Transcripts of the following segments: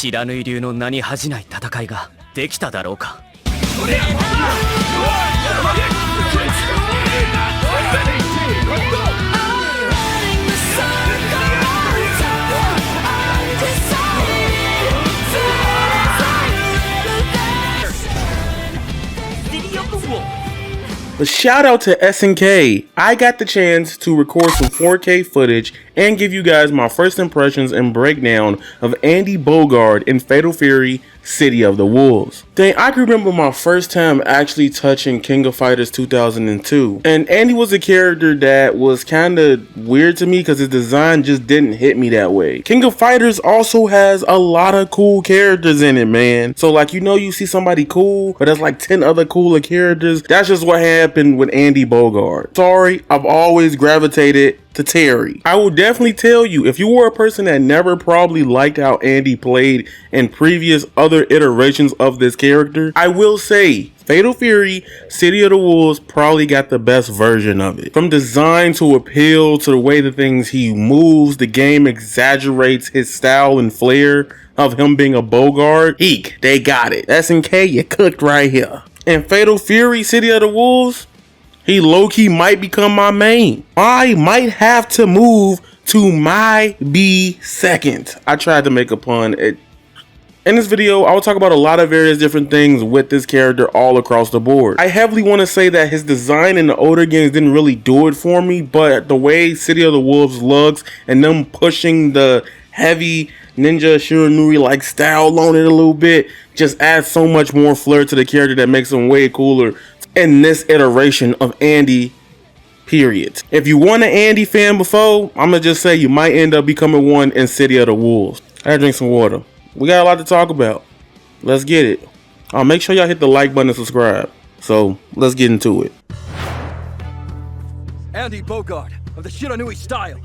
知らぬい流の名に恥じない戦いができただろうか。But shout out to SNK. I got the chance to record some 4K footage and give you guys my first impressions and breakdown of Andy Bogard in Fatal Fury City of the Wolves. Dang, I can remember my first time actually touching King of Fighters 2002. And Andy was a character that was kind of weird to me because his design just didn't hit me that way. King of Fighters also has a lot of cool characters in it, man. So like, you know, you see somebody cool, but there's like 10 other cooler characters. That's just what happened with Andy Bogard. Sorry, I've always gravitated to Terry. I will definitely tell you, if you were a person that never probably liked how Andy played in previous other iterations of this character, I will say Fatal Fury City of the Wolves probably got the best version of it. From design to appeal to the way the things he moves, the game exaggerates his style and flair of him being a Bogard. Eek, they got it. SNK, you cooked right here. In Fatal Fury City of the Wolves, he low-key might become my main. I might have to move to my B second. I tried to make a pun. In this video, I will talk about a lot of various different things with this character all across the board. I heavily want to say that his design in the older games didn't really do it for me, but the way City of the Wolves looks and them pushing the heavy Ninja Shiranui like style on it a little bit just adds so much more flair to the character that makes him way cooler in this iteration of Andy, period. If you weren't an Andy fan before, I'm gonna just say you might end up becoming one in City of the Wolves. I gotta drink some water. We got a lot to talk about. Let's get it. Make sure y'all hit the like button and subscribe. So let's get into it. Andy Bogard of the Shiranui style,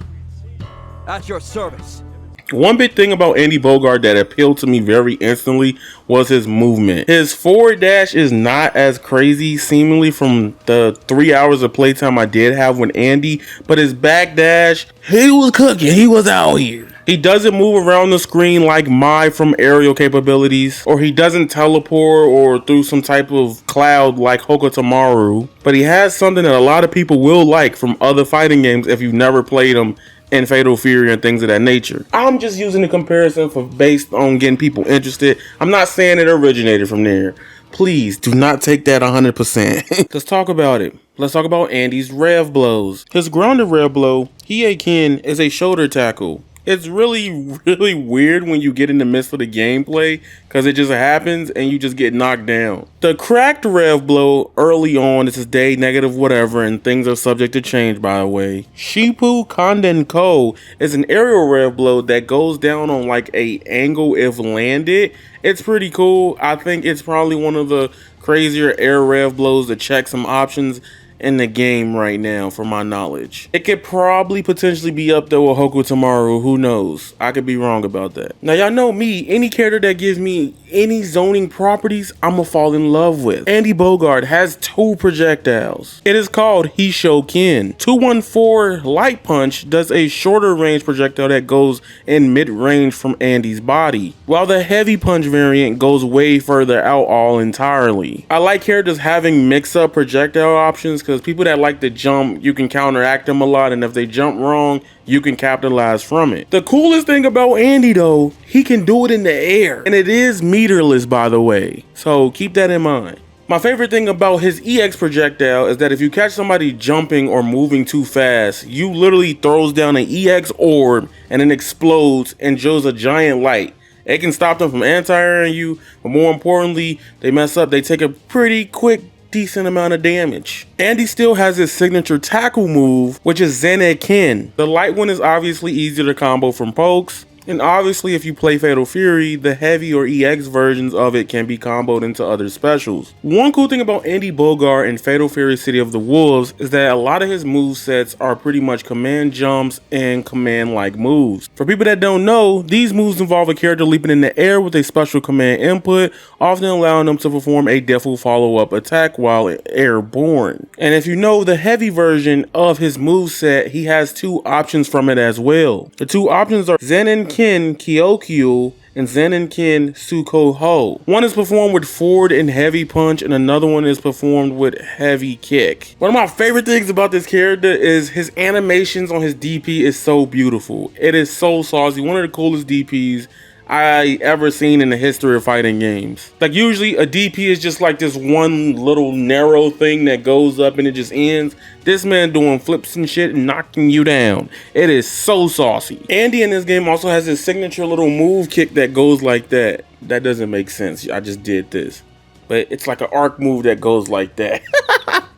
at your service. One big thing about Andy Bogard that appealed to me very instantly was his movement. His forward dash is not as crazy seemingly from the 3 hours of playtime I did have with Andy, but his back dash, he was cooking. He was out here. He doesn't move around the screen like Mai from aerial capabilities, or he doesn't teleport or through some type of cloud like Hokotomaru, but he has something that a lot of people will like from other fighting games if you've never played them in Fatal Fury and things of that nature. I'm just using the comparison for based on getting people interested. I'm not saying it originated from there. Please do not take that 100%. Let's talk about it. Let's talk about Andy's Rev Blows. His grounded Rev Blow, Hiekin, is a shoulder tackle. It's really weird when you get in the midst of the gameplay because it just happens and you just get knocked down. The cracked Rev Blow early on is day negative whatever, and things are subject to change, by the way. Shippu Kandenko is an aerial Rev Blow that goes down on like a angle if landed. It's pretty cool. I think it's probably one of the crazier air Rev Blows to check some options in the game right now, from my knowledge. It could probably potentially be up there with Hokotomaru, who knows? I could be wrong about that. Now y'all know me, any character that gives me any zoning properties, I'ma fall in love with. Andy Bogard has 2 projectiles. It is called Hishokin. 214 Light Punch does a shorter range projectile that goes in mid-range from Andy's body, while the Heavy Punch variant goes way further out all entirely. I like characters having mix-up projectile options because people that like to jump, you can counteract them a lot, and if they jump wrong, you can capitalize from it. The coolest thing about Andy though, he can do it in the air, and it is meterless, by the way, so keep that in mind. My favorite thing about his EX projectile is that if you catch somebody jumping or moving too fast, you literally throws down an EX orb and it explodes and shows a giant light. It can stop them from anti-airing you, but more importantly, they mess up, they take a pretty quick decent amount of damage. Andy still has his signature tackle move, which is Zen-Ken. The light one is obviously easier to combo from pokes, and obviously if you play Fatal Fury, the heavy or EX versions of it can be comboed into other specials. One cool thing about Andy Bogard in Fatal Fury City of the Wolves is that a lot of his movesets are pretty much command jumps and command like moves. For people that don't know, these moves involve a character leaping in the air with a special command input, often allowing them to perform a default follow-up attack while airborne. And if you know the heavy version of his moveset, he has 2 options from it as well. The 2 options are Zen-Ken Kyokyu and Zenenkin Sukoho. One is performed with forward and heavy punch, and another one is performed with heavy kick. One of my favorite things about this character is his animations on his DP is so beautiful. It is so saucy. One of the coolest DPs I ever seen in the history of fighting games. Like usually a DP is just like this one little narrow thing that goes up and it just ends. This man doing flips and shit and knocking you down. It is so saucy. Andy in this game also has his signature little move kick that goes like that. That doesn't make sense. I just did this. But it's like an arc move that goes like that.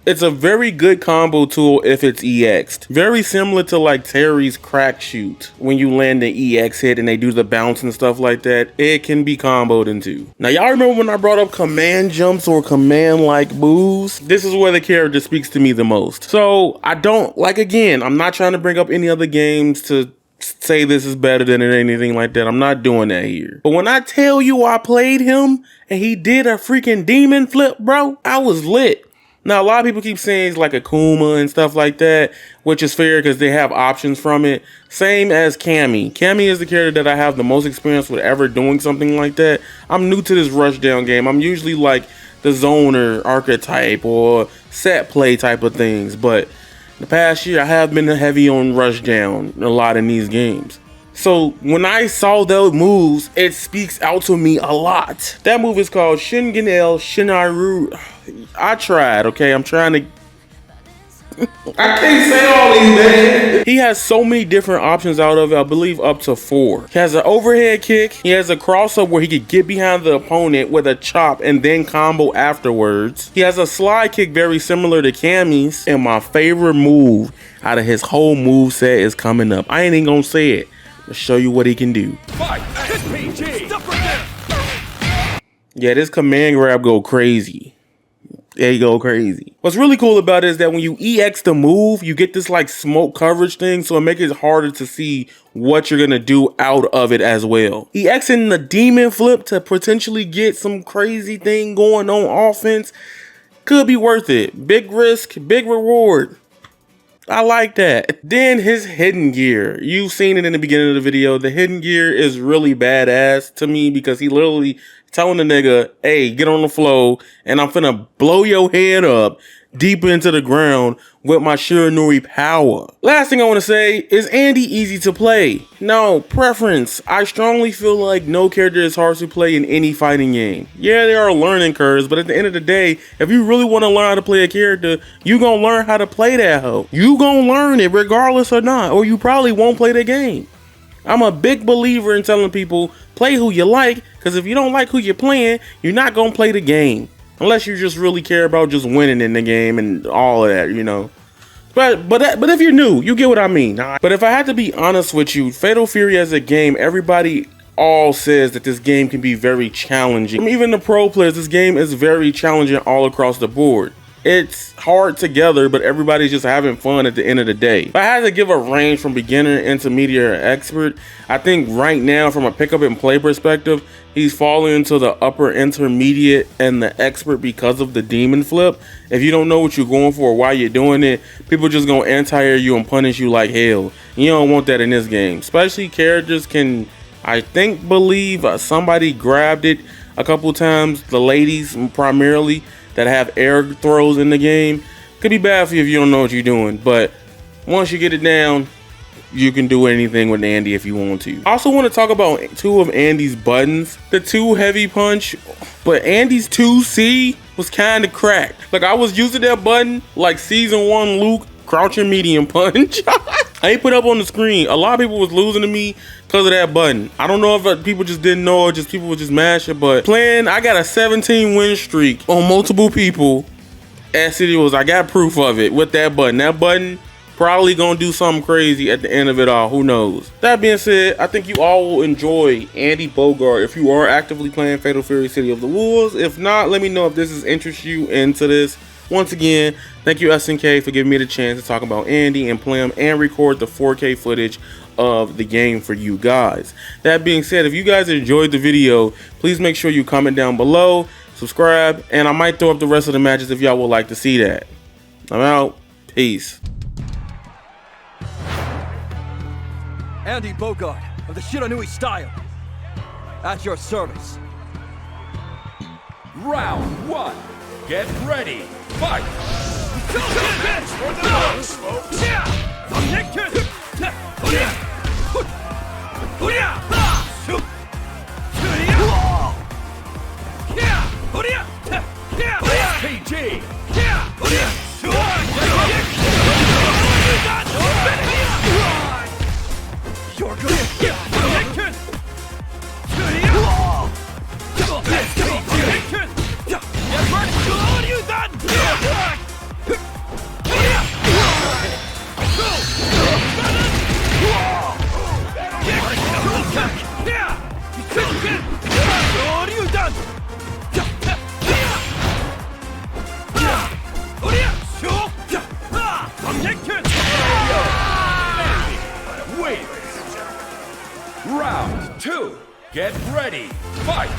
It's a very good combo tool if it's EX'd. Very similar to like Terry's crack shoot. When you land the EX hit and they do the bounce and stuff like that, it can be comboed into. Now y'all remember when I brought up command jumps or command like moves? This is where the character speaks to me the most. So I don't, like again, I'm not trying to bring up any other games to say this is better than it, anything like that. I'm not doing that here. But when I tell you I played him and he did a freaking demon flip, bro, I was lit. Now, a lot of people keep saying it's like Akuma and stuff like that, which is fair because they have options from it. Same as Cammy. Cammy is the character that I have the most experience with ever doing something like that. I'm new to this rushdown game. I'm usually like the zoner archetype or set play type of things. But the past year, I have been heavy on rushdown a lot in these games. So when I saw those moves, it speaks out to me a lot. That move is called Shingenel Shinaru. I tried, okay? I'm trying to... I can't say all these names. He has so many different options out of it, I believe up to 4. He has an overhead kick. He has a cross-up where he could get behind the opponent with a chop and then combo afterwards. He has a slide kick very similar to Cammy's. And my favorite move out of his whole move set is coming up. I ain't even gonna say it. I'll show you what he can do. Yeah, this command grab go crazy. They go crazy. What's really cool about it is that when you EX the move, you get this like smoke coverage thing, so it makes it harder to see what you're gonna do out of it as well. EXing the demon flip to potentially get some crazy thing going on offense could be worth it. Big risk, big reward. I like that. Then his hidden gear. You've seen it in the beginning of the video. The hidden gear is really badass to me because he literally telling the nigga, hey, get on the flow and I'm finna blow your head up deep into the ground with my Shiranui power. Last thing I want to say is Andy easy to play. No, preference. I strongly feel like no character is hard to play in any fighting game. Yeah, there are learning curves, but at the end of the day, if you really want to learn how to play a character, you gonna learn how to play that hoe. You gonna learn it regardless or not, or you probably won't play the game. I'm a big believer in telling people, play who you like, because if you don't like who you're playing, you're not gonna play the game. Unless you just really care about just winning in the game and all of that, you know. But if you're new, you get what I mean. But if I had to be honest with you, Fatal Fury as a game, everybody all says that this game can be very challenging. Even the pro players, this game is very challenging all across the board. It's hard together, but everybody's just having fun at the end of the day. If I had to give a range from beginner, intermediate, or expert, I think right now from a pick up and play perspective, he's falling into the upper intermediate and the expert because of the demon flip. If you don't know what you're going for or why you're doing it, people just gonna anti-air you and punish you like hell. You don't want that in this game. Especially characters can, I think, believe somebody grabbed it a couple times, the ladies primarily, that have air throws in the game. Could be bad for you if you don't know what you're doing, but once you get it down, you can do anything with Andy if you want to. I also want to talk about 2 of Andy's buttons. The 2 heavy punch, but Andy's 2C was kind of cracked. Like I was using that button like season 1 Luke crouching medium punch. I ain't put up on the screen. A lot of people was losing to me because of that button. I don't know if people just didn't know or just people were just mashing, but playing, I got a 17 win streak on multiple people at City Wars. I got proof of it with that button. That button probably gonna do something crazy at the end of it all. Who knows? That being said, I think you all will enjoy Andy Bogard if you are actively playing Fatal Fury City of the Wolves. If not, let me know if this is interests you into this. Once again, thank you SNK for giving me the chance to talk about Andy and play him and record the 4K footage of the game for you guys. That being said, if you guys enjoyed the video, please make sure you comment down below, subscribe, and I might throw up the rest of the matches if y'all would like to see that. I'm out. Peace. Andy Bogard of the Shiranui style. At your service. Round 1. Get ready. Fight. Thanks for the books, folks. PG. You're good. What are you done? What are you done? Wait. Round 2. Get ready. Fight.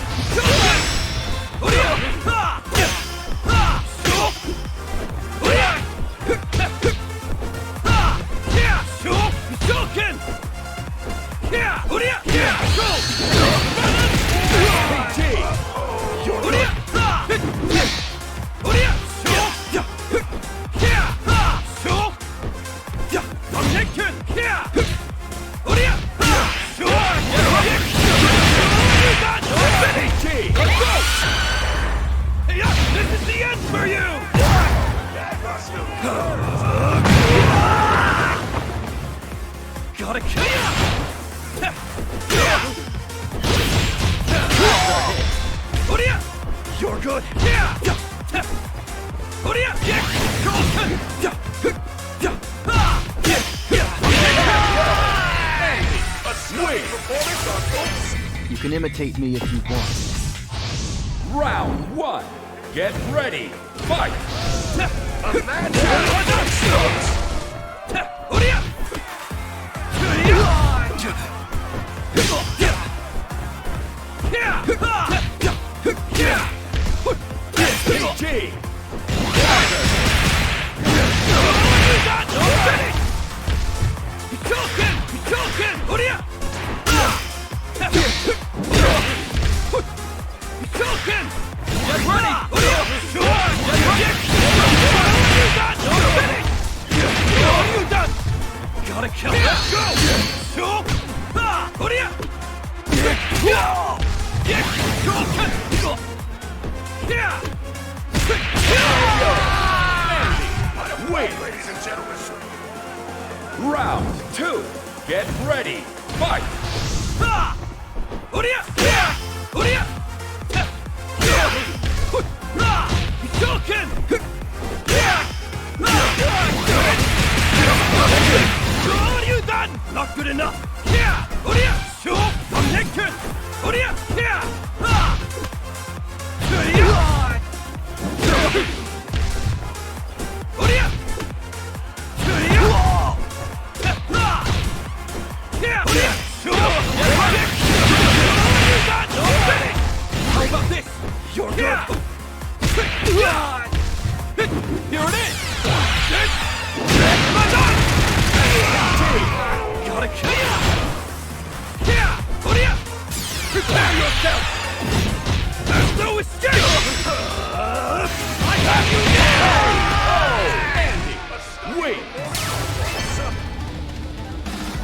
This is the end for you! Gotta kill ya! You're good! You can imitate me if you want. Round 1. Get ready. Fight. PG. Gotta kill him! Go! Wait. Ladies and gentlemen. Round 2. Get ready. Fight. What are you done? Not good enough. How about this? You're good. Here it is. Gotta kill ya! Prepare yourself! There's no escape! I have you now! Andy. Wait.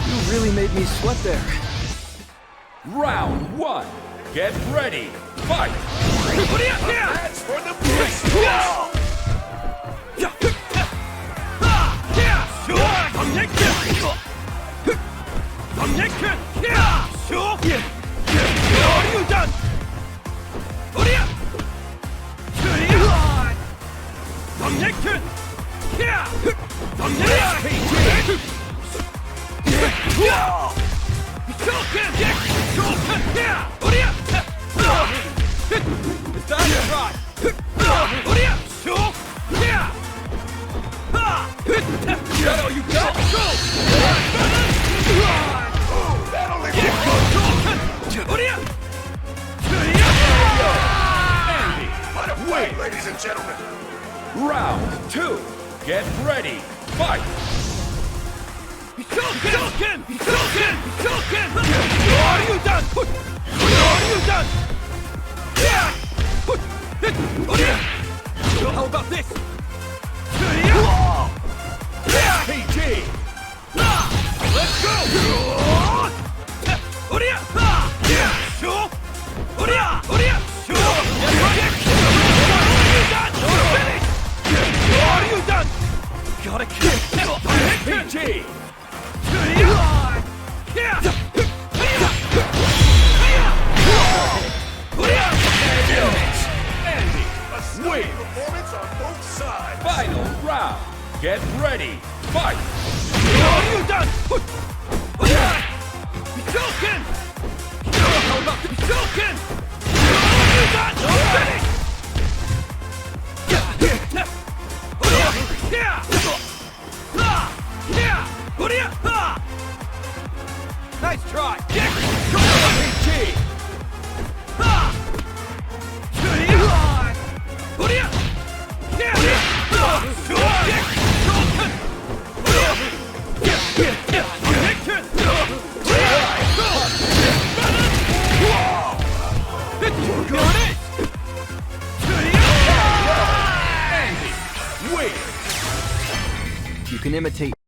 You really made me sweat there. Round 1. Get ready. Fight. That's for the books. What are you done? Is that right? Shadow, you got Wait. Ladies and gentlemen. Round 2. Get ready. Fight. What are you done? you done? How about this? PG. Let's go! Are you done? Gotta kill. PG. Andy. Win. Performance on both sides. Final round. Get ready. Fight. Are you done? Joking! How about the joking? Are you done? Finish! Nice try! PG. You can imitate